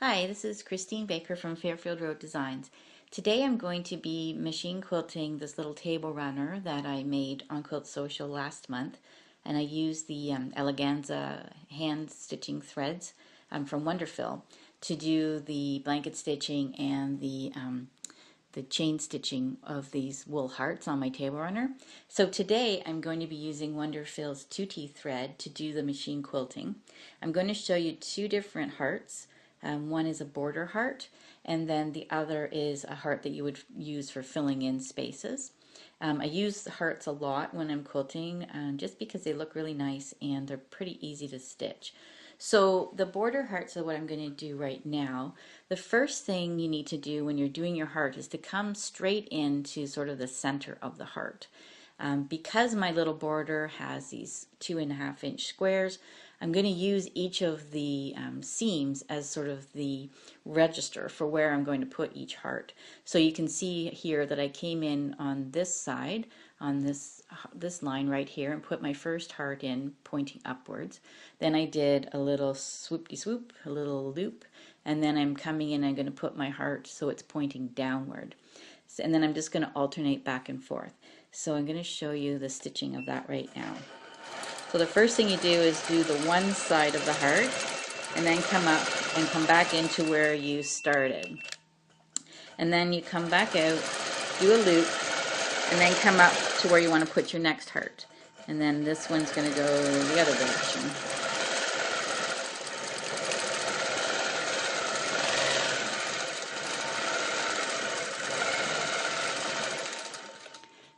Hi, this is Christine Baker from Fairfield Road Designs. Today I'm going to be machine quilting this little table runner that I made on Quilt Social last month, and I used the Eleganza hand stitching threads from WonderFil to do the blanket stitching and the chain stitching of these wool hearts on my table runner. So today I'm going to be using WonderFil's Tutti thread to do the machine quilting. I'm going to show you two different hearts. One is a border heart, and then the other is a heart that you would use for filling in spaces. I use the hearts a lot when I'm quilting just because they look really nice and they're pretty easy to stitch. So the border hearts are what I'm going to do right now. The first thing you need to do when you're doing your heart is to come straight into sort of the center of the heart. Because my little border has these 2.5-inch squares, I'm going to use each of the seams as sort of the register for where I'm going to put each heart. So you can see here that I came in on this side, on this line right here, and put my first heart in pointing upwards. Then I did a little swoop-de-swoop, a little loop, and then I'm coming in, I'm going to put my heart so it's pointing downward. And then I'm just going to alternate back and forth. So I'm going to show you the stitching of that right now. So the first thing you do is do the one side of the heart and then come up and come back into where you started. And then you come back out, do a loop, and then come up to where you want to put your next heart. And then this one's going to go the other direction.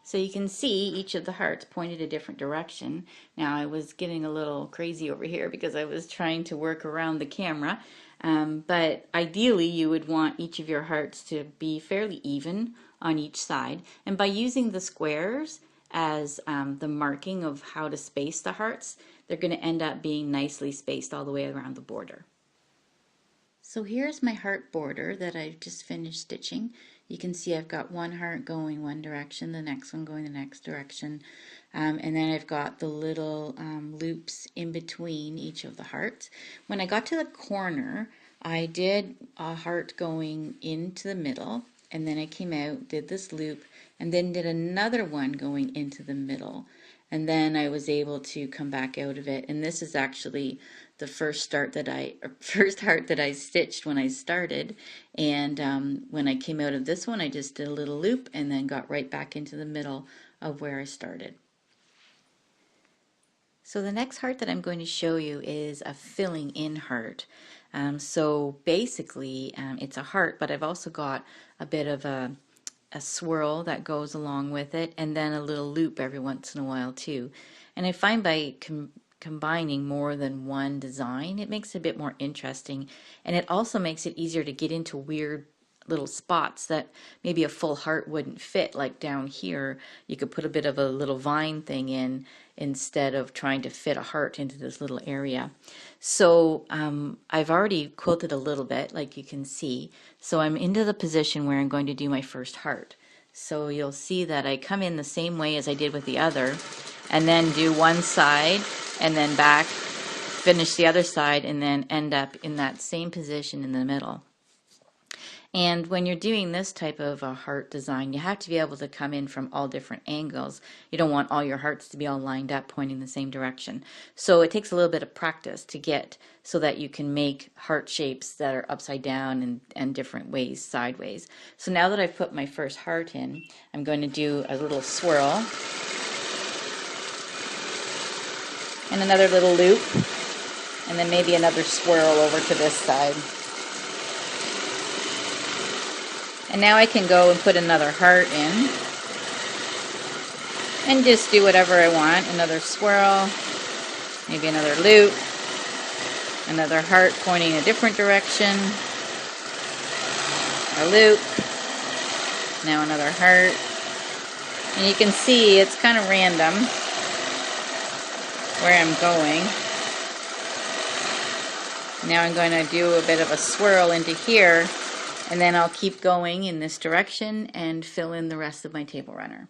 So you can see each of the hearts pointed a different direction. Now I was getting a little crazy over here because I was trying to work around the camera, but ideally you would want each of your hearts to be fairly even on each side, and by using the squares as the marking of how to space the hearts, they're going to end up being nicely spaced all the way around the border. So here's my heart border that I've just finished stitching. You can see I've got one heart going one direction, the next one going the next direction, and then I've got the little loops in between each of the hearts. When I got to the corner, I did a heart going into the middle, and then I came out, did this loop, and then did another one going into the middle. And then I was able to come back out of it, and this is actually the first heart that I stitched when I started. And when I came out of this one, I just did a little loop and then got right back into the middle of where I started. So the next heart that I'm going to show you is a filling in heart. So basically it's a heart, but I've also got a bit of a swirl that goes along with it, and then a little loop every once in a while too. And I find by combining more than one design, it makes it a bit more interesting, and it also makes it easier to get into weird little spots that maybe a full heart wouldn't fit. Like down here, you could put a bit of a little vine thing in instead of trying to fit a heart into this little area. So I've already quilted a little bit, like you can see. So I'm into the position where I'm going to do my first heart. So you'll see that I come in the same way as I did with the other, and then do one side, and then back, finish the other side, and then end up in that same position in the middle. And when you're doing this type of a heart design, you have to be able to come in from all different angles. You don't want all your hearts to be all lined up pointing the same direction. So it takes a little bit of practice to get so that you can make heart shapes that are upside down and different ways, sideways. So now that I've put my first heart in, I'm going to do a little swirl and another little loop, and then maybe another swirl over to this side. And now I can go and put another heart in and just do whatever I want. Another swirl, maybe another loop, another heart pointing a different direction, a loop, now another heart. And you can see it's kind of random where I'm going. Now I'm going to do a bit of a swirl into here, and then I'll keep going in this direction and fill in the rest of my table runner.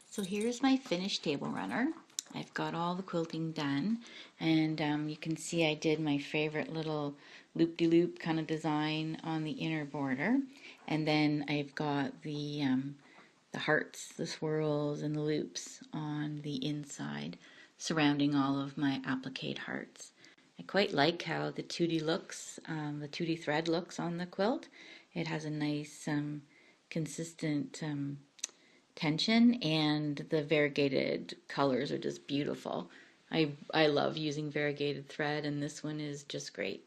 So here's my finished table runner. I've got all the quilting done, and you can see I did my favorite little loop-de-loop kind of design on the inner border, and then I've got the hearts, the swirls, and the loops on the inside, surrounding all of my applique hearts. I quite like how the Tutti looks, the Tutti thread looks on the quilt. It has a nice consistent tension, and the variegated colors are just beautiful. I love using variegated thread, and this one is just great.